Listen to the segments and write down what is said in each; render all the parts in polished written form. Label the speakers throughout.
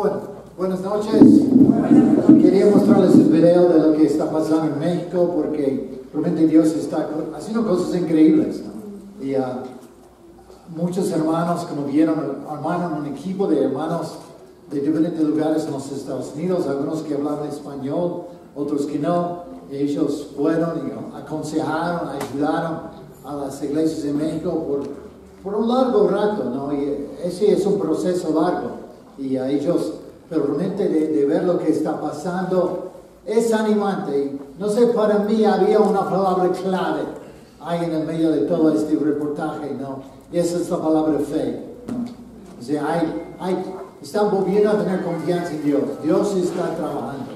Speaker 1: Bueno, buenas noches. Quería mostrarles el video de lo que está pasando en México porque realmente Dios está haciendo cosas increíbles, ¿no? Y muchos hermanos, como vieron, armaron un equipo de hermanos de diferentes lugares en los Estados Unidos, algunos que hablaban español, otros que no. Ellos fueron y aconsejaron, ayudaron a las iglesias de México por un largo rato, ¿no? Y ese es un proceso largo. Y a ellos, pero realmente de ver lo que está pasando, es animante. Y no sé, para mí había una palabra clave ahí en el medio de todo este reportaje, ¿no? Y esa es la palabra fe, ¿no? O sea, están volviendo a tener confianza en Dios. Dios está trabajando.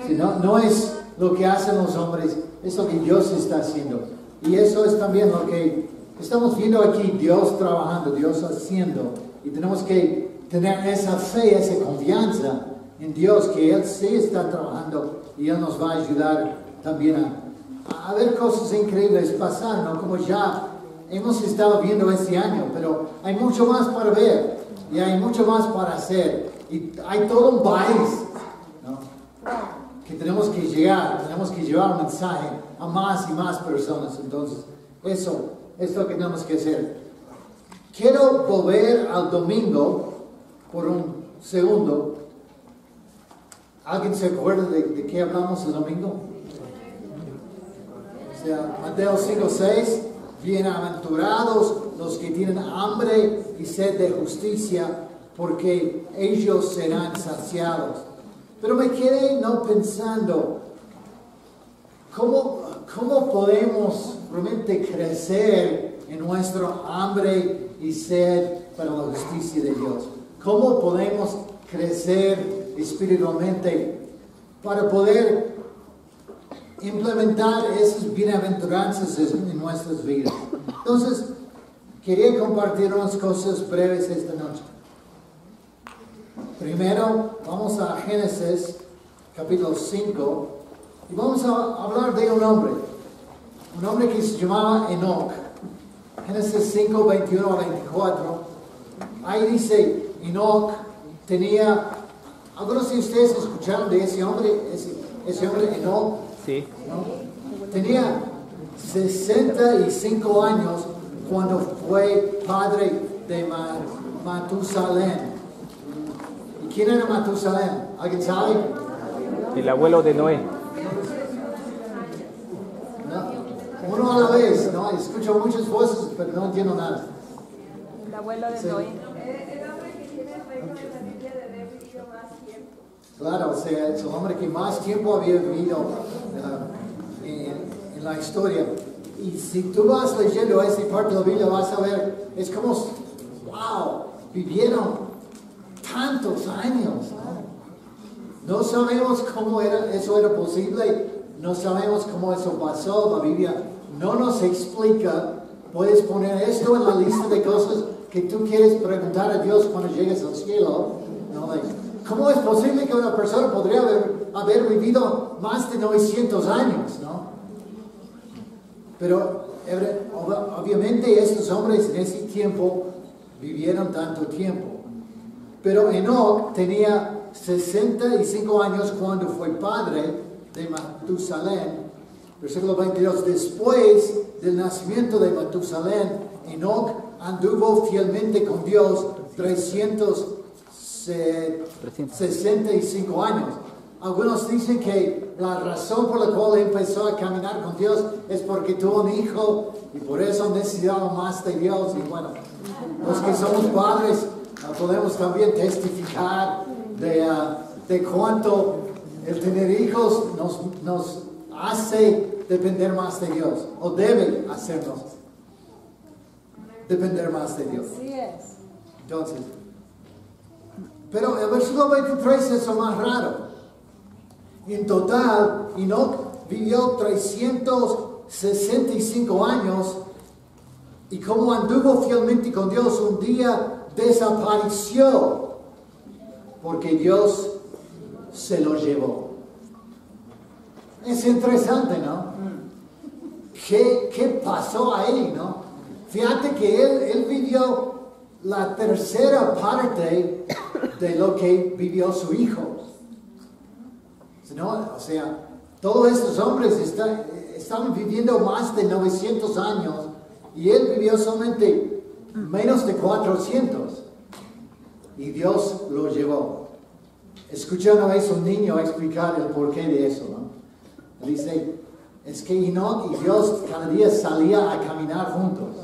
Speaker 1: Si no es lo que hacen los hombres, es lo que Dios está haciendo. Y eso es también lo que estamos viendo aquí, Dios trabajando, Dios haciendo. Y tenemos que tener esa fe, esa confianza en Dios, que Él sí está trabajando y Él nos va a ayudar también a ver cosas increíbles pasar, ¿no? Como ya hemos estado viendo este año, pero hay mucho más para ver y hay mucho más para hacer. Y hay todo un país, ¿no? Que tenemos que llegar, tenemos que llevar un mensaje a más y más personas. Entonces, eso es lo que tenemos que hacer. Quiero volver al domingo por un segundo. ¿Alguien se acuerda de qué hablamos el domingo? O sea, Mateo 5:6, bienaventurados los que tienen hambre y sed de justicia, porque ellos serán saciados. Pero me quedé pensando, ¿cómo podemos realmente crecer en nuestro hambre y sed para la justicia de Dios? ¿Cómo podemos crecer espiritualmente para poder implementar esas bienaventuranzas en nuestras vidas? Entonces, quería compartir unas cosas breves esta noche. Primero, vamos a Génesis, capítulo 5, y vamos a hablar de un hombre que se llamaba Enoch. Génesis 5, 21 a 24. Ahí dice, Enoch tenía, algunos de ustedes escucharon de ese hombre Enoch.
Speaker 2: Sí.
Speaker 1: ¿No? Tenía 65 años cuando fue padre de Matusalén. ¿Y quién era Matusalén? ¿Alguien sabe?
Speaker 2: El abuelo de Noé.
Speaker 1: No, uno a la vez, ¿no? Escucho muchas voces, pero no entiendo nada.
Speaker 3: El abuelo de Noé.
Speaker 4: El hombre que tiene el récord de la Biblia de haber vivido más tiempo.
Speaker 1: Claro, o sea, es el hombre que más tiempo había vivido en la historia. Y si tú vas leyendo esta parte de la Biblia, vas a ver, es como, wow, vivieron tantos años, ¿no? No sabemos cómo eso era posible, no sabemos cómo eso pasó, la Biblia no nos explica. Puedes poner esto en la lista de cosas que tú quieres preguntar a Dios cuando llegues al cielo, ¿no? ¿Cómo es posible que una persona podría haber vivido más de 900 años, ¿no? Pero obviamente estos hombres en ese tiempo vivieron tanto tiempo. Pero Enoch tenía 65 años cuando fue padre de Matusalén. Versículo 22. Después del nacimiento de Matusalén, Enoch anduvo fielmente con Dios 365 años. Algunos dicen que la razón por la cual empezó a caminar con Dios es porque tuvo un hijo y por eso necesitaba más de Dios. Y bueno, los que somos padres podemos también testificar de cuánto el tener hijos nos hace depender más de Dios, o debe hacernos depender más de Dios.
Speaker 3: Así es.
Speaker 1: Entonces, pero el versículo 23 es lo más raro. En total, Enoch vivió 365 años y como anduvo fielmente con Dios, un día desapareció porque Dios se lo llevó. Es interesante, ¿no? ¿Qué pasó ahí, no? Fíjate que él vivió la tercera parte de lo que vivió su hijo. ¿No? O sea, todos estos hombres estaban viviendo más de 900 años y él vivió solamente menos de 400. Y Dios lo llevó. Escuché una vez un niño explicar el porqué de eso, ¿no? Dice, es que Enoch y Dios cada día salían a caminar juntos.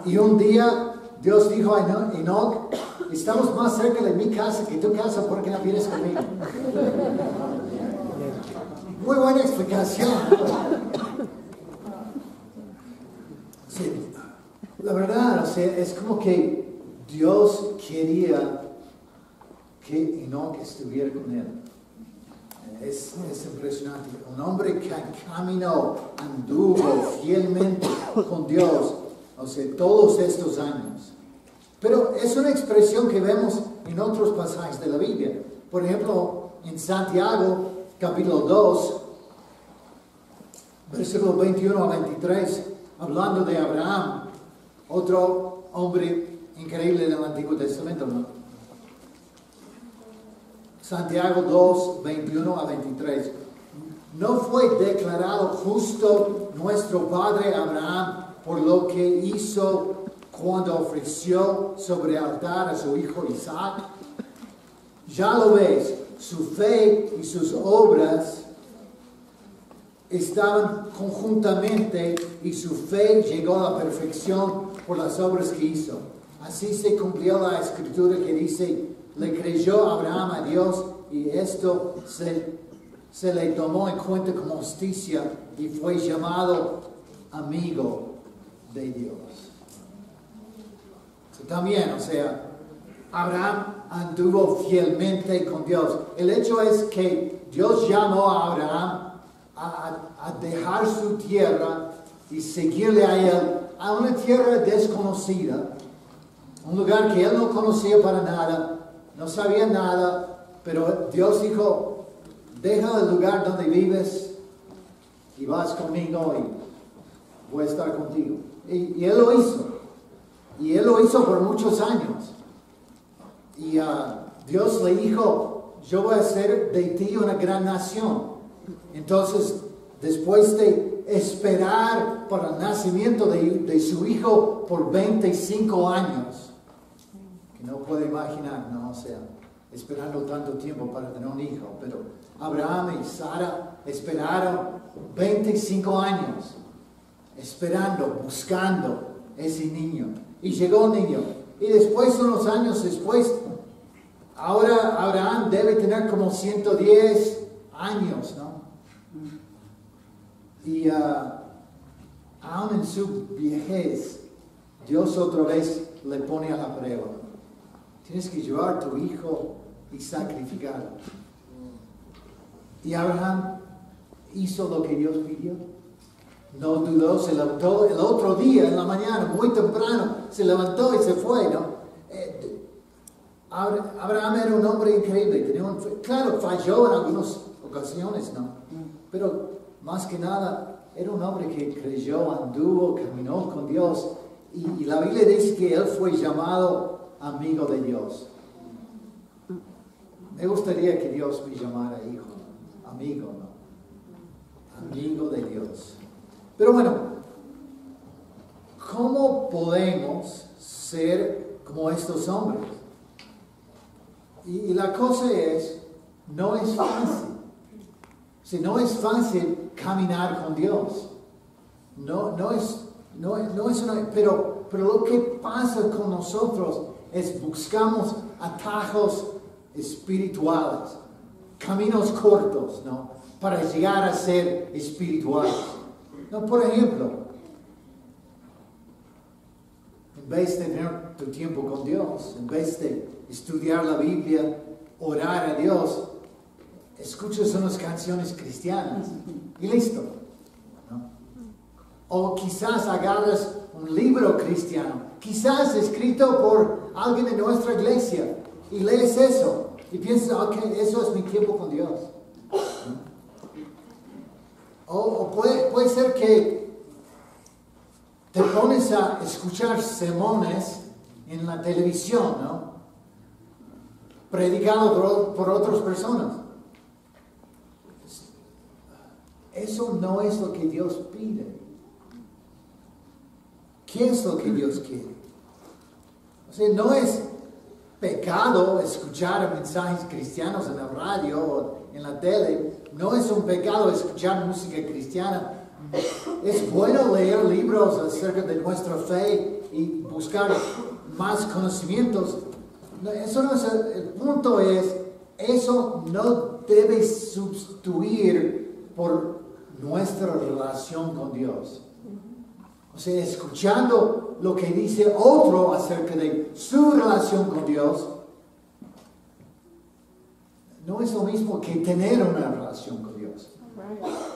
Speaker 1: Y un día Dios dijo a Enoch, estamos más cerca de mi casa que tu casa, ¿por qué no vienes conmigo? Muy buena explicación. Sí, la verdad, o sea, es como que Dios quería que Enoch estuviera con él. Es impresionante. Un hombre que caminó, anduvo fielmente con Dios, o sea, todos estos años. Pero es una expresión que vemos en otros pasajes de la Biblia. Por ejemplo, en Santiago, capítulo 2, versículos 21 a 23, hablando de Abraham, otro hombre increíble del Antiguo Testamento, ¿no? Santiago 2, 21 a 23. ¿No fue declarado justo nuestro padre Abraham por lo que hizo cuando ofreció sobre el altar a su hijo Isaac? Ya lo ves, su fe y sus obras estaban conjuntamente y su fe llegó a la perfección por las obras que hizo. Así se cumplió la escritura que dice, le creyó Abraham a Dios y esto se le tomó en cuenta como justicia y fue llamado amigo de Dios. También, o sea, Abraham anduvo fielmente con Dios. El hecho es que Dios llamó a Abraham a dejar su tierra y seguirle a él a una tierra desconocida, un lugar que él no conocía para nada, no sabía nada, pero Dios dijo, deja el lugar donde vives y vas conmigo y voy a estar contigo. Y él lo hizo. Y él lo hizo por muchos años. Y Dios le dijo, yo voy a hacer de ti una gran nación. Entonces, después de esperar para el nacimiento de su hijo por 25 años, que no puede imaginar, ¿no? O sea, esperando tanto tiempo para tener un hijo. Pero Abraham y Sara esperaron 25 años, esperando, buscando ese niño. Y llegó un niño. Y después, unos años después, ahora Abraham debe tener como 110 años, ¿no? Y aún en su viejez, Dios otra vez le pone a la prueba. Tienes que llevar a tu hijo y sacrificarlo. Y Abraham hizo lo que Dios pidió. No dudó, se levantó el otro día en la mañana, muy temprano, se levantó y se fue, ¿no? Abraham era un hombre increíble, claro, falló en algunas ocasiones, ¿no? Pero más que nada, era un hombre que creyó, anduvo, caminó con Dios. Y la Biblia dice que él fue llamado amigo de Dios. Me gustaría que Dios me llamara hijo, ¿no? Amigo, ¿no? Amigo de Dios. Pero bueno, ¿cómo podemos ser como estos hombres? Y la cosa es, no es fácil. Si no es fácil caminar con Dios. No es una, pero lo que pasa con nosotros es buscamos atajos espirituales, caminos cortos, ¿no? Para llegar a ser espirituales. No, por ejemplo, en vez de tener tu tiempo con Dios, en vez de estudiar la Biblia, orar a Dios, escuchas unas canciones cristianas y listo, ¿no? O quizás agarras un libro cristiano, quizás escrito por alguien de nuestra iglesia, y lees eso y piensas, ok, eso es mi tiempo con Dios. O puede ser que te pones a escuchar sermones en la televisión, ¿no? predicado por otras personas. Eso no es lo que Dios pide. ¿Qué es lo que Dios quiere? O sea, no es pecado escuchar mensajes cristianos en la radio o en la tele. No es un pecado escuchar música cristiana. Es bueno leer libros acerca de nuestra fe y buscar más conocimientos. Eso no es el punto. Eso no debe sustituir por nuestra relación con Dios. O sea, escuchando lo que dice otro acerca de su relación con Dios, no es lo mismo que tener una relación con Dios.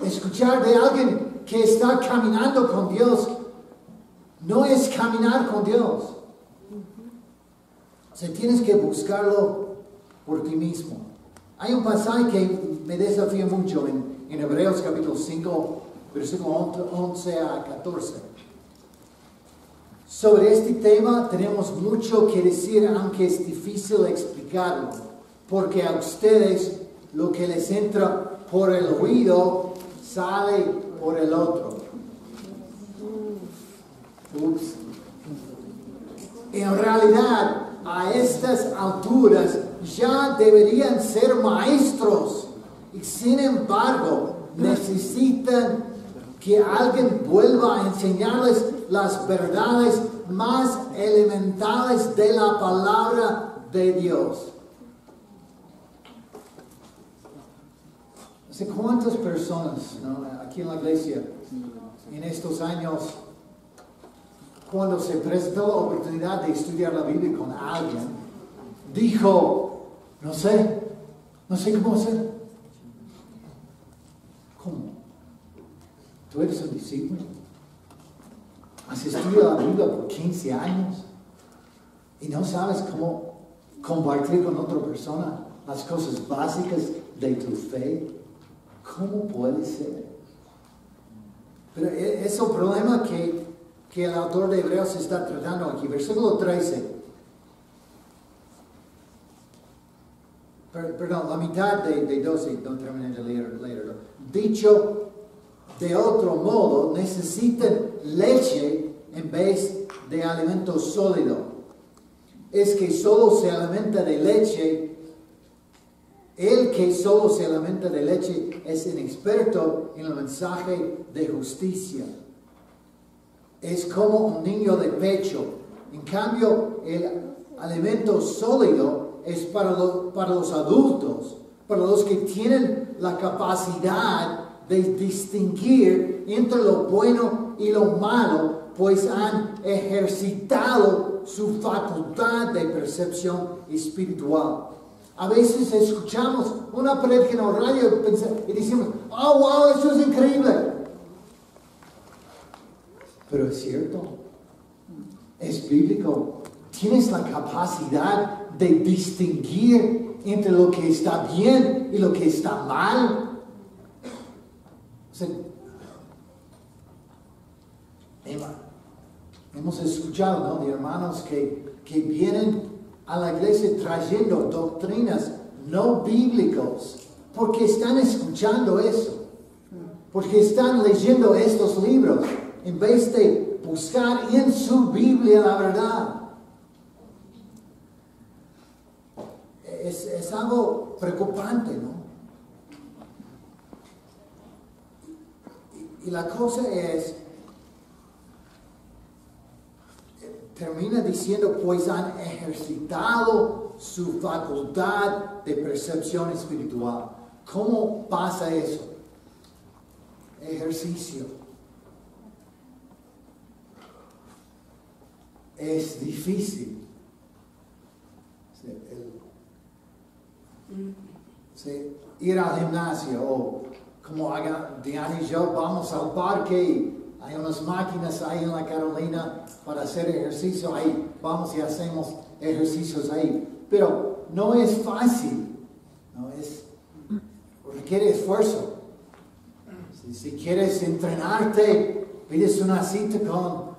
Speaker 1: Escuchar de alguien que está caminando con Dios no es caminar con Dios. O sea, tienes que buscarlo por ti mismo. Hay un pasaje que me desafía mucho en Hebreos capítulo 5, versículo 11 a 14. Sobre este tema tenemos mucho que decir, aunque es difícil explicarlo, porque a ustedes lo que les entra por el oído sale por el otro. Ups. En realidad, a estas alturas ya deberían ser maestros y sin embargo necesitan que alguien vuelva a enseñarles las verdades más elementales de la palabra de Dios. ¿Hace cuántas personas, ¿no?, aquí en la iglesia en estos años, cuando se presentó la oportunidad de estudiar la Biblia con alguien, dijo, no sé cómo hacer? ¿Cómo? ¿Tú eres un discípulo? ¿Has estudiado la Biblia por 15 años y no sabes cómo compartir con otra persona las cosas básicas de tu fe? ¿Cómo puede ser? Pero es el problema que el autor de Hebreos está tratando aquí. Versículo 13. Perdón, la mitad de 12, no terminé de leerlo. Dicho de otro modo, necesitan leche en vez de alimento sólido. Es que solo se alimenta de leche. El que solo se alimenta de leche es inexperto en el mensaje de justicia. Es como un niño de pecho. En cambio, el alimento sólido es para los adultos, para los que tienen la capacidad de distinguir entre lo bueno y lo malo, pues han ejercitado su facultad de percepción espiritual. A veces escuchamos una prédica en el radio y decimos, oh, wow, eso es increíble. Pero es cierto, es bíblico. Tienes la capacidad de distinguir entre lo que está bien y lo que está mal. O sea, hemos escuchado, ¿no?, de hermanos que vienen a la iglesia trayendo doctrinas no bíblicas porque están escuchando eso, porque están leyendo estos libros en vez de buscar en su Biblia la verdad. Es algo preocupante, ¿no? Y la cosa es, termina diciendo, pues han ejercitado su facultad de percepción espiritual. ¿Cómo pasa eso? Ejercicio. Es difícil. Ir al gimnasio, o como Diana y yo vamos al parque y hay unas máquinas ahí en la Carolina para hacer ejercicio, ahí vamos y hacemos ejercicios ahí. Pero no es fácil, requiere esfuerzo. Si quieres entrenarte, pides una cita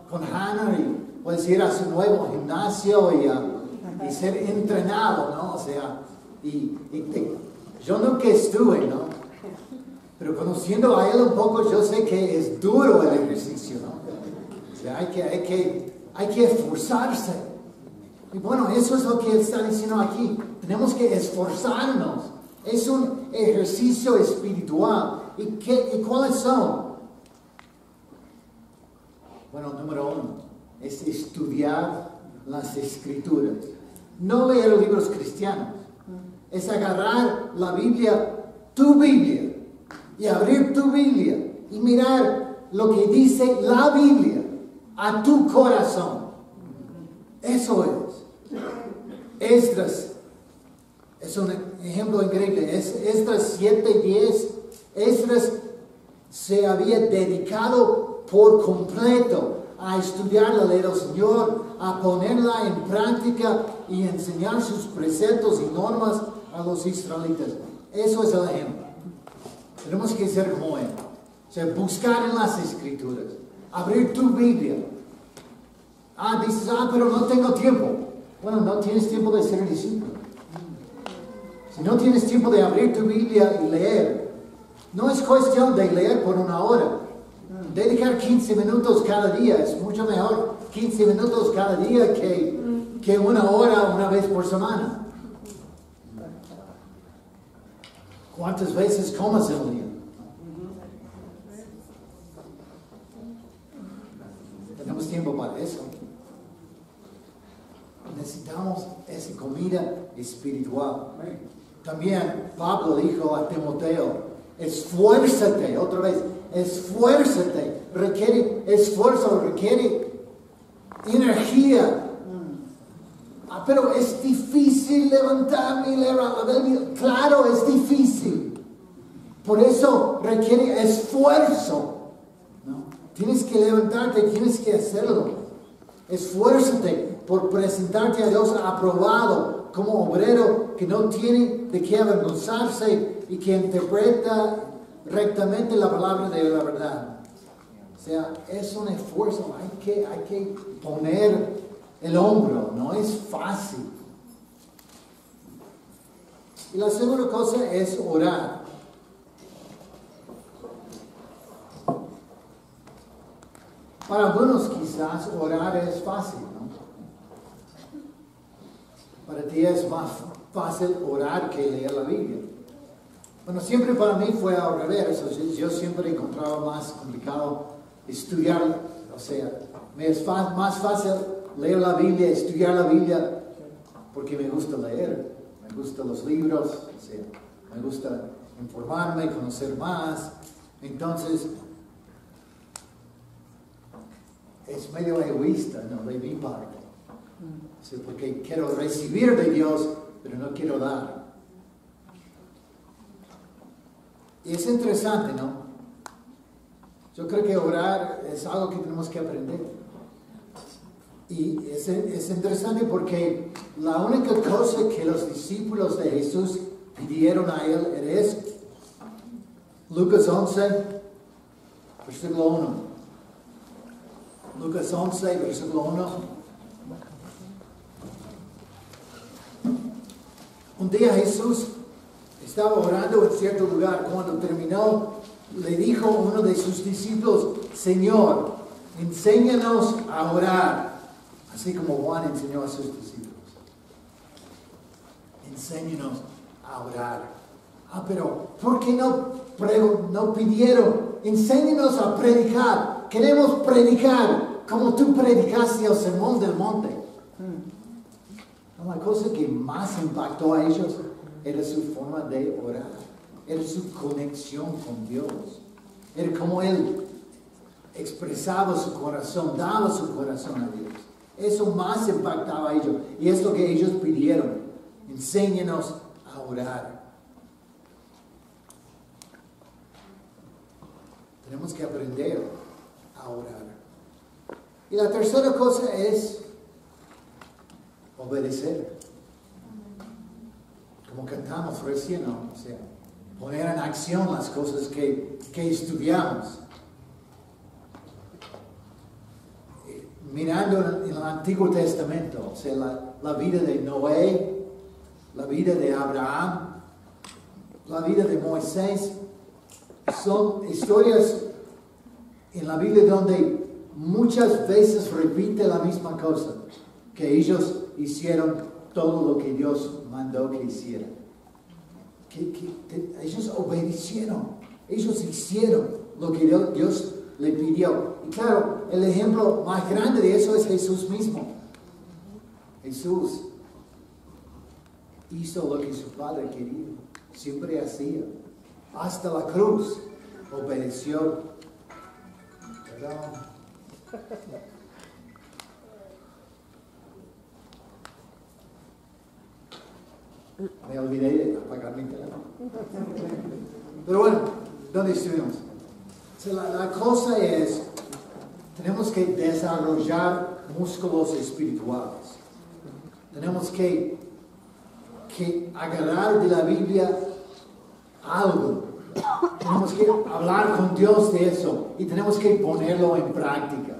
Speaker 1: con Hannah y puedes ir a su nuevo gimnasio y y ser entrenado, ¿no? O sea, yo nunca estuve, ¿no? Pero conociendo a él un poco, yo sé que es duro el ejercicio, ¿no? O sea, hay que esforzarse. Y bueno, eso es lo que él está diciendo aquí. Tenemos que esforzarnos. Es un ejercicio espiritual. ¿Y cuáles son? Bueno, número 1 es estudiar las Escrituras. No leer libros cristianos. Es agarrar la Biblia, tu Biblia, y abrir tu Biblia y mirar lo que dice la Biblia a tu corazón. Eso es. Esdras es un ejemplo increíble. Esdras 7:10. Esdras se había dedicado por completo a estudiar la ley del Señor, a ponerla en práctica y enseñar sus preceptos y normas a los israelitas. Eso es el ejemplo. Tenemos que ser como él. O sea, buscar en las Escrituras. Abrir tu Biblia. Dices, pero no tengo tiempo. Bueno, no tienes tiempo de ser discípulo. Si no tienes tiempo de abrir tu Biblia y leer, no es cuestión de leer por 1 hora. Dedicar 15 minutos cada día es mucho mejor 15 minutos cada día que 1 hora una vez por semana. ¿Cuántas veces comas en el día? Tenemos tiempo para eso. Necesitamos esa comida espiritual. También Pablo dijo a Timoteo, esfuérzate, otra vez, esfuérzate, requiere esfuerzo, requiere energía. Pero es difícil levantarme y leer la Biblia. Claro, es difícil. Por eso requiere esfuerzo, ¿no? Tienes que levantarte, tienes que hacerlo. Esfuérzate por presentarte a Dios aprobado como obrero que no tiene de qué avergonzarse y que interpreta rectamente la palabra de la verdad. O sea, es un esfuerzo. Hay que poner el hombro, no es fácil. Y la segunda cosa es orar. Para algunos quizás orar es fácil, ¿no? Para ti es más fácil orar que leer la Biblia. Bueno, siempre para mí fue al revés. Yo siempre encontraba más complicado estudiar, o sea, me es más fácil leer la Biblia, estudiar la Biblia, porque me gusta leer, me gustan los libros, o sea, me gusta informarme, conocer más. Entonces, es medio egoísta, ¿no? De mi parte. O sea, porque quiero recibir de Dios, pero no quiero dar. Y es interesante, ¿no? Yo creo que orar es algo que tenemos que aprender. Y es interesante porque la única cosa que los discípulos de Jesús pidieron a él es Lucas 11, versículo 1. Lucas 11, versículo 1. Un día Jesús estaba orando en cierto lugar. Cuando terminó, le dijo a uno de sus discípulos, Señor, enséñanos a orar. Así como Juan enseñó a sus discípulos. Enséñanos a orar. Pero ¿por qué no pidieron? Enséñanos a predicar. Queremos predicar como tú predicaste el sermón del monte. La cosa que más impactó a ellos era su forma de orar. Era su conexión con Dios. Era como él expresaba su corazón, daba su corazón a Dios. Eso más impactaba a ellos. Y es lo que ellos pidieron. Enséñanos a orar. Tenemos que aprender a orar. Y la tercera cosa es obedecer. Como cantamos recién, ¿no? O sea, poner en acción las cosas que estudiamos. mirando en el Antiguo Testamento, o sea, la vida de Noé, la vida de Abraham, la vida de Moisés, son historias en la Biblia donde muchas veces repite la misma cosa, que ellos hicieron todo lo que Dios mandó que hicieran. Ellos obedecieron, ellos hicieron lo que Dios le pidió. Y claro, el ejemplo más grande de eso es Jesús mismo. Jesús hizo lo que su Padre quería, siempre hacía, hasta la cruz, obedeció. Perdón. Me olvidé de apagar mi teléfono. Pero bueno, ¿dónde estuvimos? La cosa es, tenemos que desarrollar músculos espirituales. Tenemos que agarrar de la Biblia algo. Tenemos que hablar con Dios de eso y tenemos que ponerlo en práctica.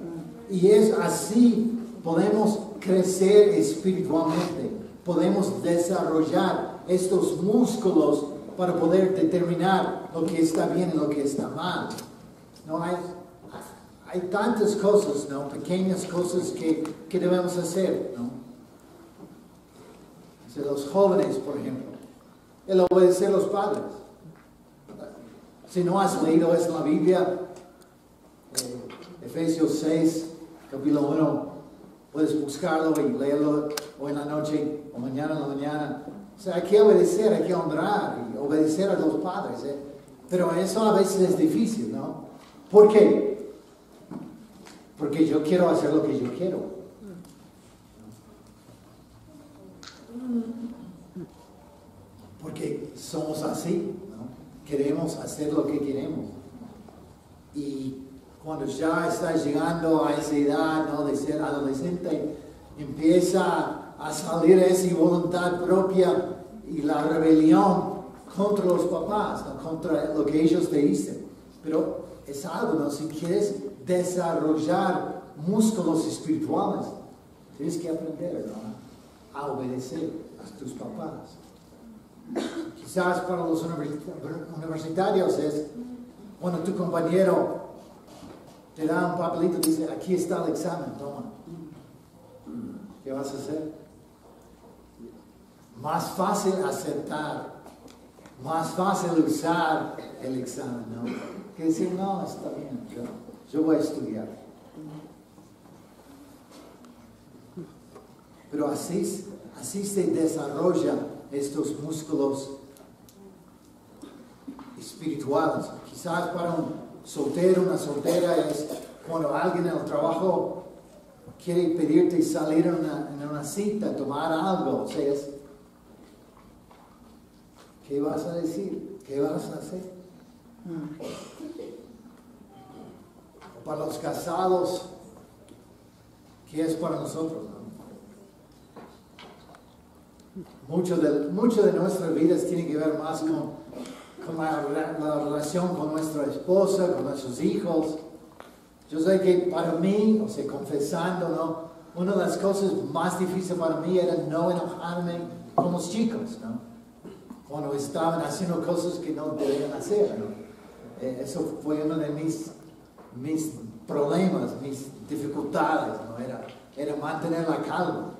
Speaker 1: Y es así podemos crecer espiritualmente. Podemos desarrollar estos músculos para poder determinar lo que está bien y lo que está mal. No hay tantas cosas, ¿no? Pequeñas cosas que debemos hacer, ¿no? O sea, los jóvenes, por ejemplo, el obedecer a los padres. Si no has leído eso en la Biblia, Efesios 6, capítulo 1, puedes buscarlo y leerlo hoy en la noche o mañana en la mañana. O sea, hay que obedecer, hay que honrar y obedecer a los padres. Pero eso a veces es difícil, ¿no? ¿Por qué? Porque yo quiero hacer lo que yo quiero. Porque somos así, ¿no? Queremos hacer lo que queremos. Y cuando ya estás llegando a esa edad, ¿no? De ser adolescente, empieza a salir esa voluntad propia y la rebelión contra los papás, ¿no? Contra lo que ellos te dicen. Pero es algo, ¿no? Si quieres desarrollar músculos espirituales, tienes que aprender, ¿no? A obedecer a tus papás. Quizás para los universitarios es cuando tu compañero te da un papelito y dice, aquí está el examen, toma. ¿Qué vas a hacer? Más fácil aceptar, más fácil usar el examen, ¿no? Que decir, no, está bien, yo voy a estudiar. Pero así se desarrollan estos músculos espirituales. Quizás para un soltero, una soltera, es cuando alguien en el trabajo quiere pedirte salir en una cita, tomar algo. O sea, ¿qué vas a decir? ¿Qué vas a hacer? Para los casados, ¿qué es para nosotros? Mucho de nuestras vidas tiene que ver más con la relación con nuestra esposa, con nuestros hijos. Yo sé que para mí, o sea, confesando, ¿no? Una de las cosas más difíciles para mí era no enojarme con los chicos, ¿no? Cuando estaban haciendo cosas que no debían hacer, ¿no? Eso fue uno de mis problemas, mis dificultades, ¿no? Era mantener la calma.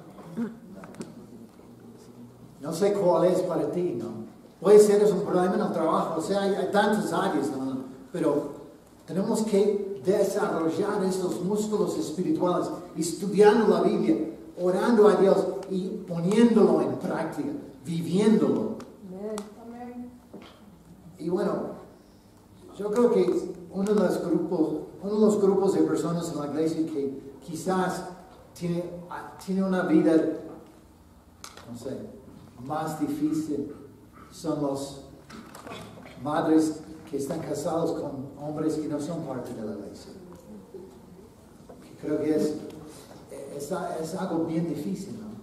Speaker 1: No sé cuál es para ti, ¿no? Puede ser es un problema en el trabajo, o sea, hay tantas áreas, ¿no? Pero tenemos que desarrollar estos músculos espirituales, estudiando la Biblia, orando a Dios y poniéndolo en práctica, viviéndolo. Y bueno, yo creo que uno de los grupos de personas en la iglesia que quizás tiene una vida, no sé, más difícil son las madres que están casados con hombres que no son parte de la iglesia. Creo que es algo bien difícil, ¿no?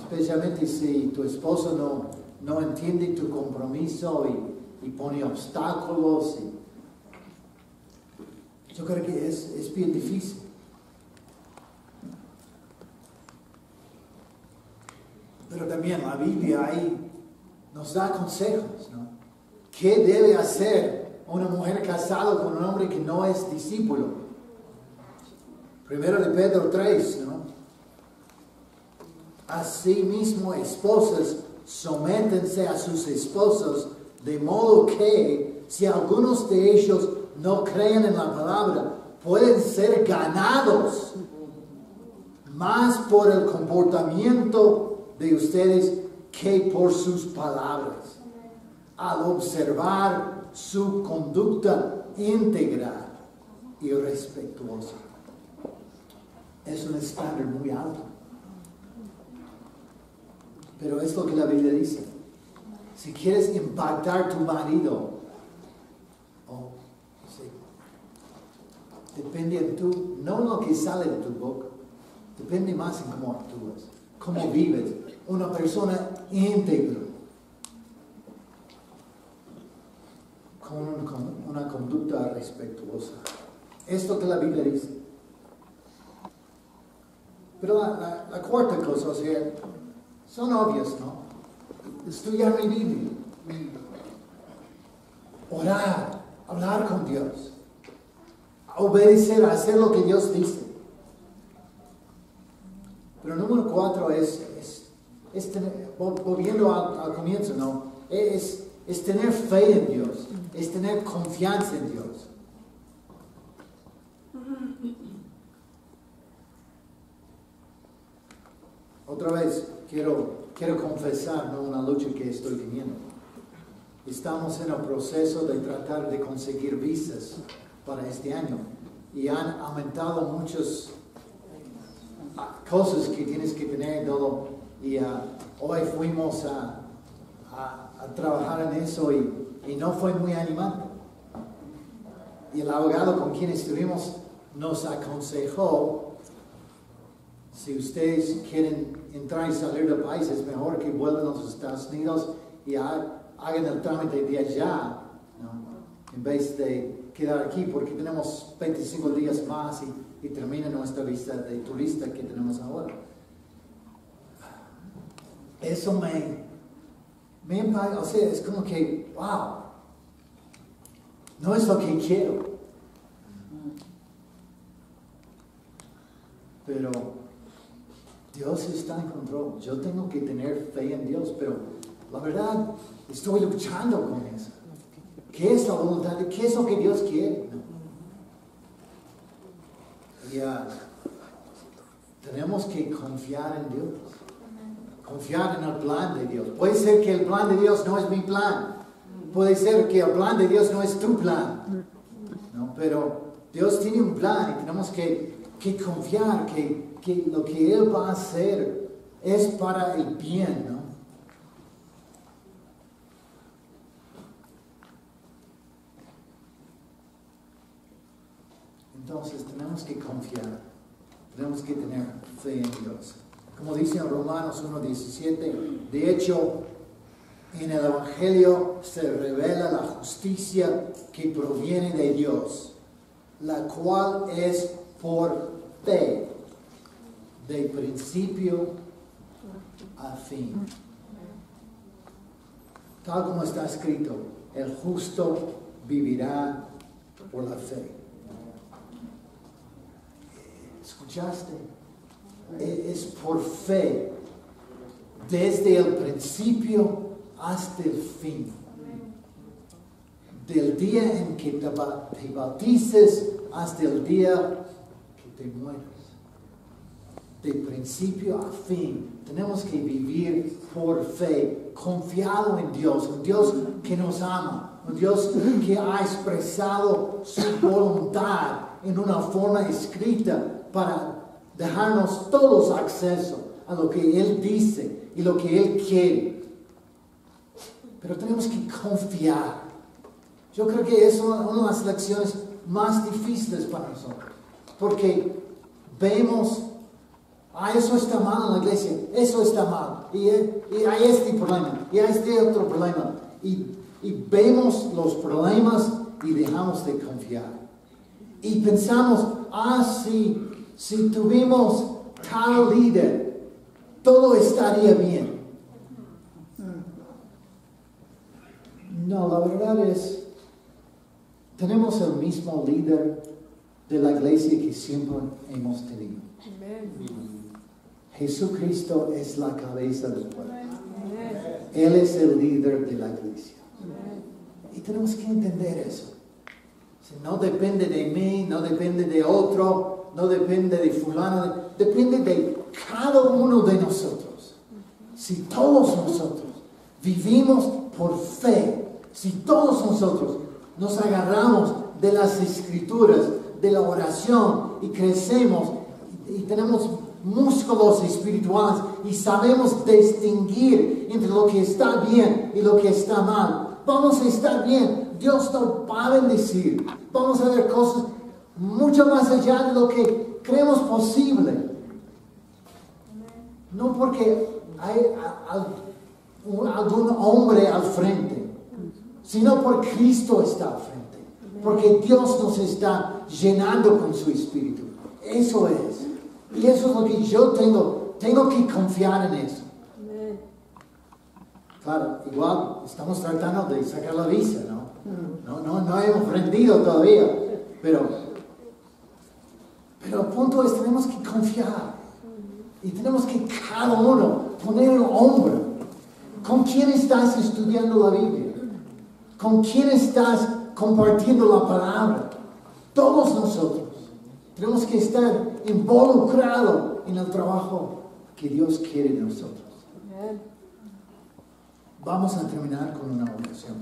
Speaker 1: Especialmente si tu esposo no entiende tu compromiso y pone obstáculos. Yo creo que es bien difícil. Pero también la Biblia ahí nos da consejos, ¿no? ¿Qué debe hacer una mujer casada con un hombre que no es discípulo? Primero de Pedro 3, ¿no? Asimismo, esposas, sométense a sus esposos, de modo que si algunos de ellos no creen en la palabra, pueden ser ganados más por el comportamiento de ustedes que por sus palabras, al observar su conducta íntegra y respetuosa. Es un estándar muy alto. Pero es lo que la Biblia dice. Si quieres impactar tu marido, depende de tú, no en lo que sale de tu boca, depende más en cómo actúas, cómo vives. Una persona íntegra, con una conducta respetuosa. Esto que la Biblia dice. Pero la cuarta cosa, o sea, son obvias, ¿no? Estudiar mi Biblia, orar, hablar con Dios, obedecer, hacer lo que Dios dice. Pero número 4 es tener, volviendo al comienzo, ¿no? Es tener fe en Dios, es tener confianza en Dios. Otra vez, quiero confesar, ¿no? Una lucha que estoy teniendo. Estamos en el proceso de tratar de conseguir visas para este año y han aumentado muchas cosas que tienes que tener todo. Y hoy fuimos a trabajar en eso y no fue muy animante. Y el abogado con quien estuvimos nos aconsejó: si ustedes quieren entrar y salir del país, es mejor que vuelvan a los Estados Unidos y hagan el trámite de allá, ¿no? En vez de quedar aquí, porque tenemos 25 días más y termina nuestra visa de turista que tenemos ahora. Eso me impacta, o sea, es como que, wow, no es lo que quiero. Pero Dios está en control. Yo tengo que tener fe en Dios, pero la verdad, estoy luchando con eso. ¿Qué es la voluntad? ¿Qué es lo que Dios quiere? Y tenemos que confiar en Dios. Confiar en el plan de Dios. Puede ser que el plan de Dios no es mi plan. Puede ser que el plan de Dios no es tu plan. ¿No? Pero Dios tiene un plan y tenemos que confiar que lo que Él va a hacer es para el bien, ¿no? Entonces tenemos que confiar, tenemos que tener fe en Dios. Como dice en Romanos 1:17, de hecho, en el Evangelio se revela la justicia que proviene de Dios, la cual es por fe, de principio a fin. Tal como está escrito, el justo vivirá por la fe. ¿Escuchaste? Es por fe, desde el principio hasta el fin. Del día en que te bautices hasta el día que te mueres. De principio a fin, tenemos que vivir por fe, confiado en Dios, un Dios que nos ama, un Dios que ha expresado su voluntad en una forma escrita para dejarnos todos acceso a lo que Él dice y lo que Él quiere. Pero tenemos que confiar. Yo creo que es una de las lecciones más difíciles para nosotros, porque vemos, eso está mal en la iglesia, eso está mal, y hay este problema, y hay este otro problema, y vemos los problemas y dejamos de confiar. Y pensamos, si tuvimos tal líder, todo estaría bien. No, la verdad es, tenemos el mismo líder de la iglesia que siempre hemos tenido. Jesucristo es la cabeza del cuerpo. Él es el líder de la iglesia. Y tenemos que entender eso. No depende de mí, no depende de otro, no depende de fulano, depende de cada uno de nosotros. Si todos nosotros vivimos por fe, si todos nosotros nos agarramos de las escrituras, de la oración y crecemos y tenemos músculos espirituales y sabemos distinguir entre lo que está bien y lo que está mal, vamos a estar bien. Dios nos va a bendecir. Vamos a ver cosas mucho más allá de lo que creemos posible. No porque hay algún hombre al frente, sino porque Cristo está al frente. Porque Dios nos está llenando con su Espíritu. Eso es. Y eso es lo que yo tengo que confiar en eso. Claro, igual estamos tratando de sacar la visa, ¿no? No hemos rendido todavía. Pero el punto es, tenemos que confiar. Y tenemos que cada uno poner el hombro. ¿Con quién estás estudiando la Biblia? ¿Con quién estás compartiendo la palabra? Todos nosotros tenemos que estar involucrados en el trabajo que Dios quiere de nosotros. Vamos a terminar con una oración.